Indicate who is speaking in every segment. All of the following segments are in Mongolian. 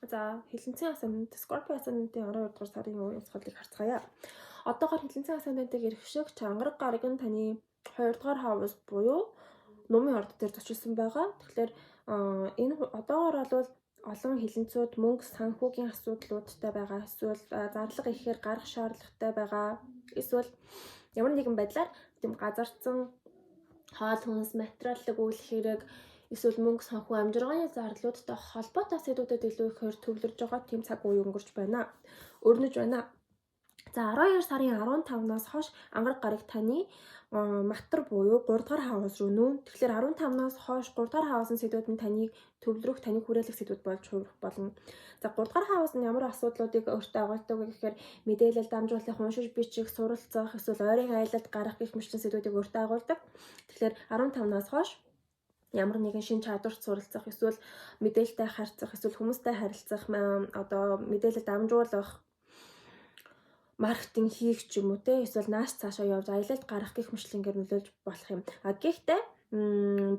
Speaker 1: За хилэнцэн асцендент Скорпио асцендентийн 12 дугаар сарын үеийн усгалыг харцгаая. Одоогоор хилэнцэн асцендентийг эрхшигч ангараг гараг нь таны 2 дугаар хаус буюу нумын орд дээр зочилсон байгаа. Тэгэхээр энэ одоогоор бол олон хилэнцүүд мөнгө санхүүгийн асуудлуудтай байгаа. Эсвэл зарлага ихээр гарах шаардлагатай байгаа. Эсвэл ямар нэгэн байдлаар тийм газарцсан хоол хүнс материаллык үйл хэрэг эсвэл мөнгө санхүү амжиргааны зарлуудтай холбоотой сэдвүүдэд илүү ихээр төвлөрж байгаа тийм цаг үе өнгөрч байна. Өрнөж байна. За 12 сарын 15-наас хойш ангараг гараг таны матар буюу 3 дугаар хаус руу нүүн. Тэгэхээр 15-наас хойш 3 дугаар хаусын сэдвүүд нь таныг төвлөрөх, таныг хүрээлэх сэдвүүд болж хувирах болно. За 3 дугаар хаус нь ямар асуудлуудыг өөртөө агуулдаг вэ гэхээр мэдээлэл дамжуулах, уншиж бичих, суралцах, эсвэл ойрын аялалд гарах гэх мэтлэн сэдвүүдийг өөртөө агуулдаг. Тэгэхээр 15-наас хойш ямар нэгэн шин чадварт суралцах, эсвэл мэдээлэлтэй харьцах, эсвэл хүмүүстэй харилцах, одоо мэдээлэл дамжуулах, маркетинг хийх ч юм уу те, эсвэл нааш цаашаа явж аялалд гарах гэх мэтлэнгээр нөлөөлж болох юм. Гэхдээ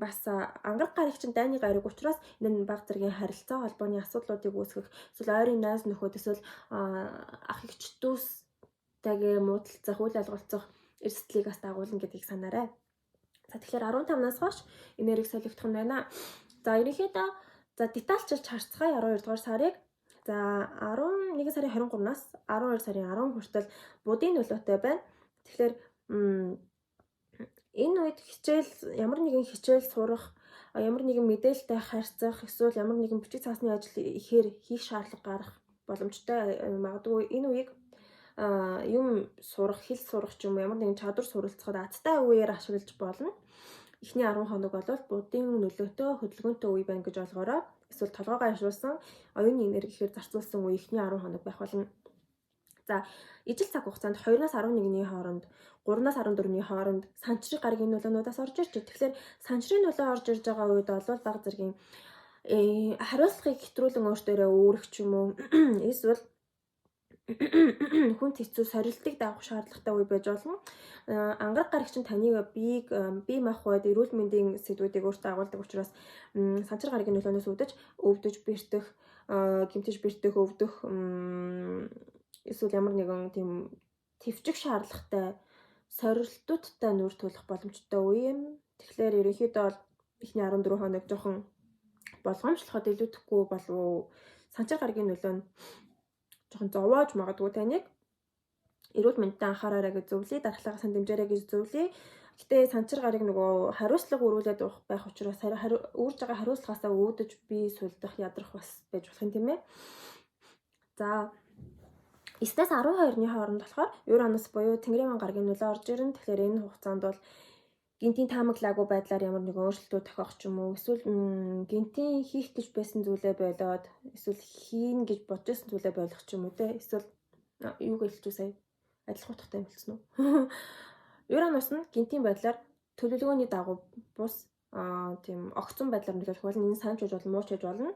Speaker 1: бас ангараг гараг чинь дайны гараг учраас энэ баг зэргийн харилцаа холбооны асуудлуудыг үүсгэх, эсвэл ойрын найз нөхөд, эсвэл ах эгч дүүстэйгээ муудалцах, үйл алгуулцах эрсдлийг бас дагуулна гэдгийг санаарай. За тэгэхээр 15-наас хойш энерги солигдох нь байна. За ерөнхийдөө детальчилж харцгаая 12 дугаар сарыг. За 11 сарын 23-наас 12 сарын 10 хүртэл будын нөлөөтэй байна. Тэгэхээр энэ үед ямар нэгэн хичээл сурах, ямар нэгэн мэдээлэлтэй харьцах, эсвэл ямар нэгэн бичиг цаасны ажил ихээр хийх шаардлага гарах боломжтой. Магадгүй энэ үеийг юм сурах, хэл сурах ч юм уу, ямар нэгэн чадвар суралцахад азтай үеэр ашиглаж болно. Эхний 10 хоног бол будын нөлөөтэй хөдөлгөөнтэй үе байна гэж ойлгоорой. Эсвэл толгойгоо ашигласан, оюуны энергихээр зарцуулсан үе эхний 10 хоног байх болно. За ижил цаг хугацаанд 2-наас 11-ний хооронд, 3-наас 14-ний хооронд санчрын гарагийн нөлөөнүүдээс орж ирж. Тэгэхээр санчрын нөлөө орж ирж байгаа үед бол баг зэргийн хариуцлагыг хэтрүүлэн өөртөө өөрөх ч юм уу, эсвэл хүнд хэцүү сорилтыг даах шаардлагатай үе байж болно. Ангараг гараг чинь таны бие махбод эрүүл мэндийн сэдвүүдийг өөртөө агуулдаг учраас санчир гарагийн нөлөөнөөс өвдөж бэртэх, гэмтэж бэртэх, өвдөх, эсвэл ямар нэгэн тийм твчих шаардлагатай сорилтуудтай нүүр тулах боломжтой үе юм. Тэгэхээр ерөнхийдөө бол эхний 14 хоног жоохон болгоомжлоход илүүдэхгүй болов. Санчир гарагийн нөлөө нь жоохон зовоож магадгүй таныг. Эрүүл мэндэд анхаараарай гэж зөвлөе, дархлаагаа сан дэмжээрэй гэж зөвлөе. Гэтэ санчир гараг нөгөө хариуцлага өрүүлээд байх учраас үүрж байгаа хариуцлагаасаа өвдөж бие сулдах, ядрах бас байж болох юм тийм ээ. За 9-аас 12-ны хооронд болохоор Юранус буюу Тэнгэрийн гарагийн нөлөө орж ирнэ. Тэгэхээр энэ хугацаанд бол гинтийн таамаглаагүй байдлаар ямар нэгэн өөрчлөлтүүд тохиох ч юм уу, эсвэл гинтийн хийх гэж байсан зүйлээ болоод эсвэл хийн гэж бодож байсан зүйлээ болгох ч юм уу те, эсвэл юу гэлж үү сая адилхан утгатай юм хэлсэн үү? Юранус нь гинтийн байдлаар төлөвлөгөөний дагуу бус тийм огцон байдлаар нөлөөлөх болно. Энэ сайн ч болж болно, муу ч болж болно.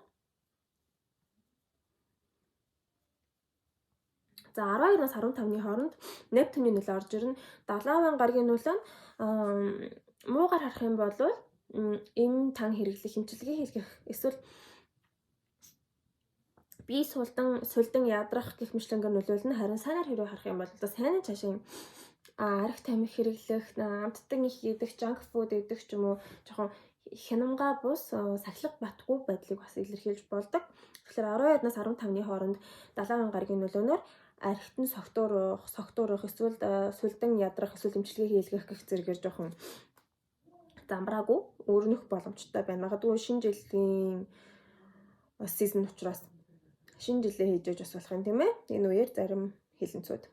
Speaker 1: За 12-наас 15-ны хооронд Нептуний нөлөө орж ирнэ. 70 гарагийн нөлөө нь муугаар харах юм бол энэ тан хэрэглэх, хэмчилгээ хийх, эсвэл бие сулдан ядрах гэх мэтлэнгээр нөлөөлнө. Харин сайнаар хэрэг харах юм бол сайн цаашаа арх тамхи хэрэглэх, амттан их идэх, junk food идэх ч юм уу, жоохон хянамга бус сахилга батгүй байдлыг бас илэрхийлж болдог. Тэгэхээр 12-наас 15-ны хооронд 70 гарагийн нөлөөнөөр архитан согтуурах, эсвэл сулдан ядрах, эсвэл эмчилгээ хийлгэх гэх зэрэгээр жоохон замбраагүй өрнөх боломжтой байна. Магадгүй шинэ жилийн сизон учраас шинэ жилээ хийж яж бас болох юм тийм ээ. Энэ үеэр зарим хилэнцүүд.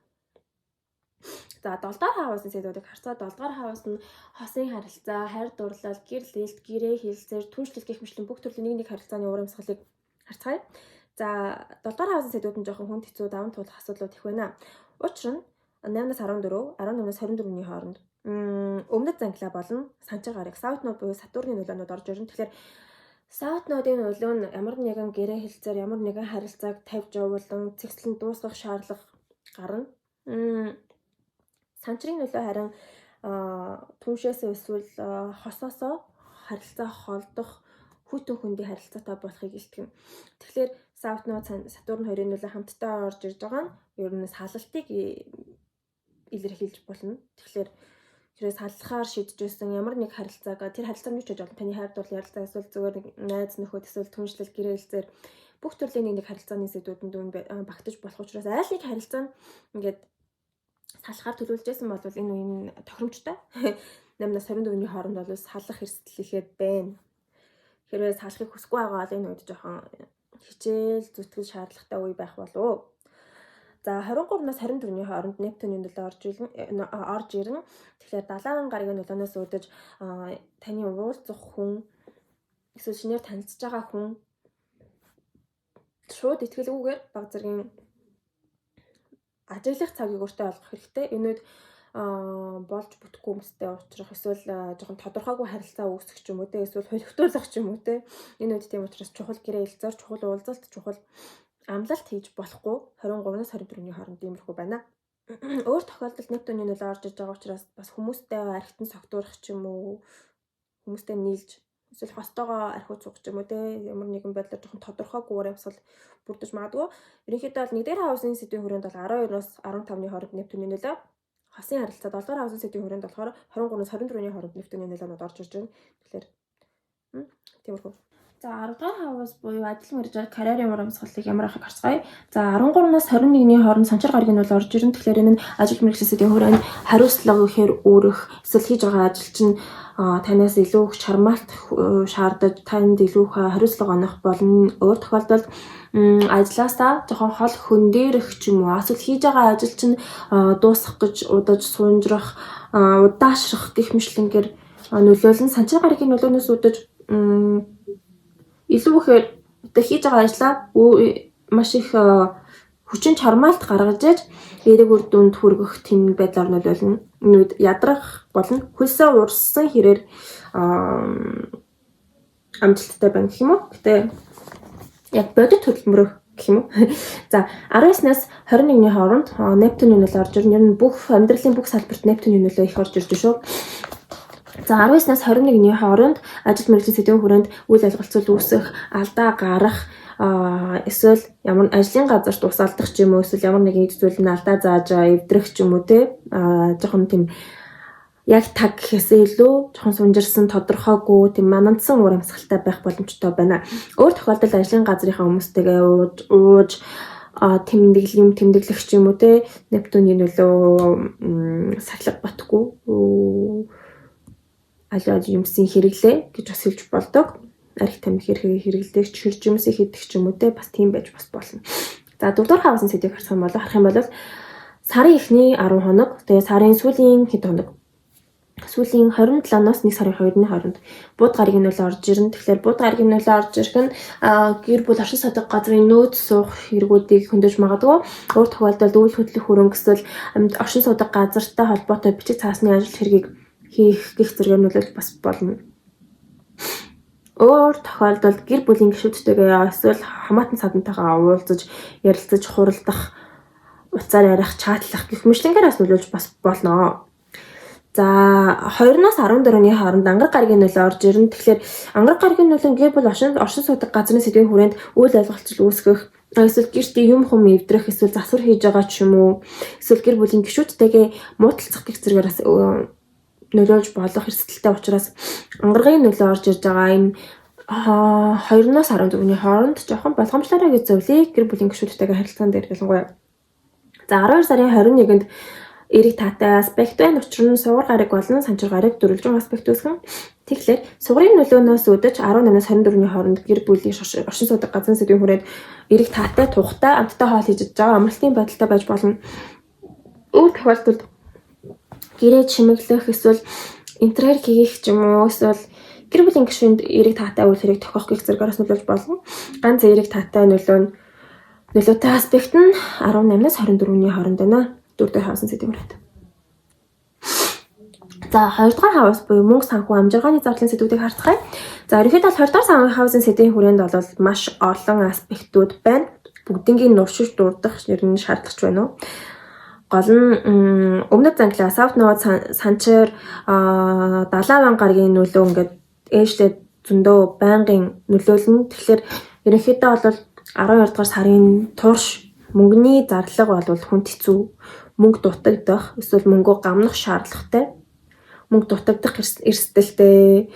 Speaker 1: За 7 дугаар хаусын сэдвүүдийг харцаа. 7 дугаар хаус нь хосын харилцаа, хайр дурлал, гэр лэлт, гэрээ хэлсээр, түншлэл гэх мэтлэн бүх төрлийн нэг харилцааны урамсгалыг харцгаая. За 7 дугаар хаусын сэдвүүд нь жоохон хүнд хэцүү даван туулах асуудлууд их байна. Учир нь 8-наас 14, 18-наас 24-ний хооронд өмнөд занглаа болон санчир гараг South Node буюу Сатурны нөлөөнүүд орж ирнэ. Тэгэхээр South Node-ийн нөлөө нь ямар нэгэн гэрээ хэлцээр, ямар нэгэн харилцааг тавьж явуулан цэгцлэн дуусгах шаардлага гарна. Санчрын нөлөө харин түншээс эсвэл хосоосоо харилцаа холдох, хүйтэн хүндийн харилцаатай болохыг илтгэн. Тэгэхээр South Node Сатурн 2-ын нөлөө хамтдаа орж ирж байгаа нь ер нь салалтыг илэрхийлж болно. Тэгэхээр тэрээс саллахаар шийдчихсэн ямар нэг харилцааг тэр харилцаанд юу ч хийж болно. Таны хайрд бол ярилцаа эсвэл зүгээр найз нөхөд эсвэл түншлэл гэрээлзээр бүх төрлийн нэг харилцааны сэдвүүдэнд багтаж болох учраас айл нэг харилцаа нь ингээд салахаар төлөвлөжсэн бол энэ үеийн тохиромжтой 8-24-ний хооронд бол салах эрсдэл ихэд байна. Хэрвээ салахыг хүсэхгүй байгаа бол энэ үед жоохон хичээл зүтгэл шаардлагатай үе байх болов. За 23-наас 24-ний хооронд Нептунийн нөлөө орж ирнэ. Тэгэхээр 70 гаругийн нөлөөнөөс үүдэж таны уулзах хүн эсвэл шинээр танилцж байгаа хүн шууд итгэлгүйгээр баг зэргийн ажиглах цагийг өөртөө олгох хэрэгтэй. Энэ үед болж бүтэхгүй хүмүүстэй уулзах эсвэл жоохон тодорхойгүй харилцаа үүсгэх ч юм уу те эсвэл холигтуулах ч юм уу те. Энэ үед тийм учраас чухал гэрээ хэлцээр, чухал уулзалт, чухал амлалт хийж болохгүй 23-наас 24-ний хооронд иймэрхүү байна. Өөр тохиолдолд Нептунийн нөлөө орж иж байгаа учраас бас хүмүүстэй архитан согтуурах ч юм уу, хүмүүстэй нийлж эсвэл хостойгоо архиуд суух ч юм уу те ямар нэгэн байдлаар жоохон тодорхойгүй ур явсгал бүрдэж магадгүй. Ерөнхийдөө бол 1-р хаусын сэдвийн хүрээнд бол 12-оос 15-ны хооронд Нептунийн нөлөө, хосын харилцаа 7-р хаусын сэдвийн хүрээнд болохоор 23-аас 24-ний хооронд Нептунийн нөлөөнүүд орж ирж байна. Тэгэхээр тиймэрхүү. За 10-р хаваас буюу ажил мэргэжил карьерийн ур амьсгалыг ямар ахыг харцгаая. За 13-наас 21-ний хооронд санчир гарагийн нөлөө орж ирнэ. Тэгэхээр энэ нь ажил мэргэжлийн хүрээнд хариуцлага ихээр өөрөх эсвэл хийж байгаа ажил чинь танаас илүү их чармаалт шаардаж танд илүү их хариуцлага онох болно. Өөр тохиолдолд ажлаасаа жоохон хол хөндөрөх ч юм уу эсвэл хийж байгаа ажил чинь дуусах гэж удаж сунжрах удаашрах гэх мэтлэнгээр нөлөөлн санчир гарагийн нөлөөнөөс үүдэж илүү ихээр хийж байгаа ажлаа маш их хүчин чармаалт гаргаж иж эерэг үр дүнд хүргэх тийм байдлаар нөлөөлнө. Энэ үед ядрах болон хөлсөө урссан хэрээр амжилттай байна гэх юм уу. Гэтэ яг бодит хөдөлмөрөх гэх юм уу. За 19-наас 21-ний хооронд Нептунийн нөлөө орж ирнэ. Ер нь бүх амьдралын бүх салбарт Нептунийн нөлөө их орж ирж шүү. За 19-наас 21-ний хооронд ажил мэргэжлийн сэдвийн хүрээнд үйл ойлголцол үүсэх, алдаа гарах, эсвэл ямар ажлын газарт ус алдах ч юм уу эсвэл ямар нэгэн зүйл нь алдаа зааж эвдрэх ч юм уу те жоохон тийм яг таг гэхээсээ илүү жоохон сунжирсан тодорхойгүй тийм манандсан ур амьсгалтай байх боломжтой байна. Өөр тохиолдолд ажлын газрынхаа хүмүүстэйгээ ууж тэмдэглэх ч юм уу те Нептунийн нөлөө сахилга батгүй аль юмсын хэрэглээ гэж бас хэлж болдог. Арх тамхи хэрэглэдэг чирж юмсыг хийдэг ч юм уу те бас тийм байж бас болно. За 4-р хавасын сэдвийг харах юм бол сарын эхний 10 хоног тэгээ сарын сүүлийн хэд хоног сүүлийн 27-наас 1 сарын 2-ны хооронд бууд гарагийн нөлөө орж ирнэ. Тэгэхээр бууд гарагийн нөлөө орж ирэх нь гэр бүл оршин суудаг газрын нөөц суух хэрэгүүдийг хөндөж магадгүй. Өөр тохиолдолд үйл хөдлөх хөрөнгө эсвэл оршин суудаг газартай холбоотой бичиг цаасны ажил хэргийг хийх гэх зэрэг нөлөөлж бас болно. Өөр тохиолдолд гэр бүлийн гишүүдтэйгээ эсвэл хамаатан садантайгаа уулзаж, ярилцаж, хуралдах, уцаар ярих, чатлах гэх мэтлэнгээр бас нөлөөлж бас болно. За 2-наас 14-ний хооронд ангар гарагийн нөлөө орж ирнэ. Тэгэхээр ангар гарагийн нөлөө гэр бүл оршин суудаг газрын сэдвийн хүрээнд үйл ойлголцол үүсгэх, эсвэл гэрт юм хүм эвдрэх, эсвэл засвар хийж байгаа ч юм уу, эсвэл гэр бүлийн гишүүдтэйгээ муудалцах гэх зэрэгээс нөлөөлж болох эрсдэлтэй учраас ангаргийн нөлөө орж ирж байгаа энэ 2-наас 14-ний хооронд жоохон болгоомжлоорой гэж зөвлөе гэр бүлийн гишүүдтэйгээ харилцаан дээр ялангуяа. За 12 сарын 21-нд эрэг таатай аспект байна. Учир нь сугар гараг болон санчир гараг дөрвөлжин аспект үүсгэн. Тэгэхээр сугарын нөлөөнөөс үүдэж 18-аас 24-ний хооронд гэр бүлийн оршин суудаг газрын сэдвийн хүрээнд эрэг таатай, тухтай, амттай хоол хийж байгаа амралтын байдалтай байж болно. Өөр тохиолдолд гэрээ чимэглэх эсвэл интерьер хийх ч юм уу эсвэл гэр бүлийн гишүүнд эрэг таатай үйл хэрэг тохиох гэх зэрэгээс нөлөөлж болно. Ганц эрэг таатай нөлөөтэй аспект нь 18-аас 24-ний хооронд байна. 4-р хавасын сэдвийн хүрээнд. За 2-р хавас буюу мөнгө санхүү амжиргааны зарлалын сэдвүүдийг харцгаая. За ерөнхийдөө 2-р хавасын сэдвийн хүрээнд бол маш олон аспектууд байна. Бүгднийг нуршиж дурдах ер нь шаардлагач байна уу? Гол нь өмнөд занглаа South Node санчир 70 гарагийн нөлөө ингээд ээжлээ зөндөө байнгын нөлөөлнө. Тэгэхээр ерөнхийдөө бол 12 дугаар сарын турш мөнгөний зарлага бол хүнд хэцүү. Мөнгө дутагдах, эсвэл мөнгөө гамнах шаардлагатай. Мөнгө дутагдах эрсдэлтэй,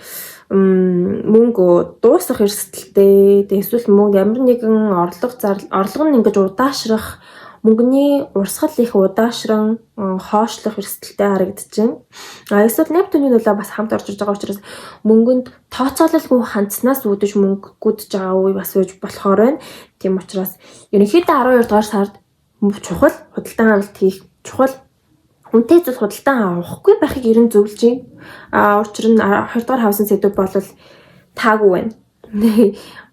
Speaker 1: мөнгө дуусах эрсдэлтэй, эсвэл мөнгө ямар нэгэн орлого нь ингэж удаашрах, мөнгөний урсгал их удаашран хоошлох эрсдэлтэй харагдчихэв. Эсвэл Нептуний нөлөө бас хамт орж иж байгаа учраас мөнгөнд тооцоололгүй хандснаас үүдэж мөнгө гүдэж байгаа үе бас үеж болохоор байна. Тийм учраас ерөнхийдөө 12 дугаар сард чухал худалдан авалт хийх, чухал үнэтэй зүйл худалдан авахгүй байхыг ерөн зөвлөж байна. Учир нь 2 дугаар хавсан сэдв бол таагүй байна.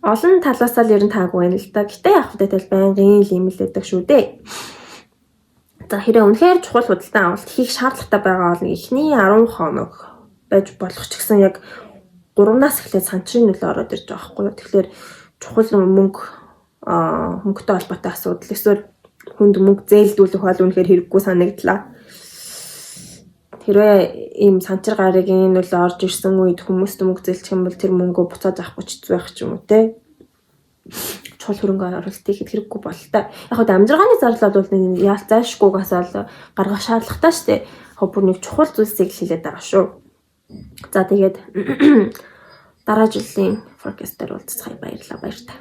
Speaker 1: Олон талаас л ерөн таагүй байна л да. Гэтэ яг хөдөлтөл байнгын юм л байдаг шүү дээ. За хэрэг үнэхээр чухал худалдан авалт хийх шаардлагатай байгаа бол эхний 10 хоног байж болох ч гэсэн яг 3-наас эхлээд санчрын нөлөө ороод ирж байгаа байхгүй юу. Тэгэхээр чухал мөнгөтэй холбоотой асуудал эсвэл хүнд мөнгө зээлдүүлэх бол үнэхээр хэрэггүй санагдлаа. Хэрвээ ийм санчир гарагийн нөлөө орж ирсэн үед хүмүүст мөнгө зээлчих юм бол тэр мөнгөө буцааж авахгүй ч байх ч юм уу те. Чухал хөрөнгө оруулалт хийхэд хэрэггүй болтой. Яг хөө амжиргааны зардал бол зайлшгүйгээс бол гаргах шаардлагатай шүү дээ. Бүр нэг чухал зүйлсийг хэлээд байгаа шүү. За тэгээд дараа жилийн forecast-аар уулзцгаая, баярлалаа баяр та.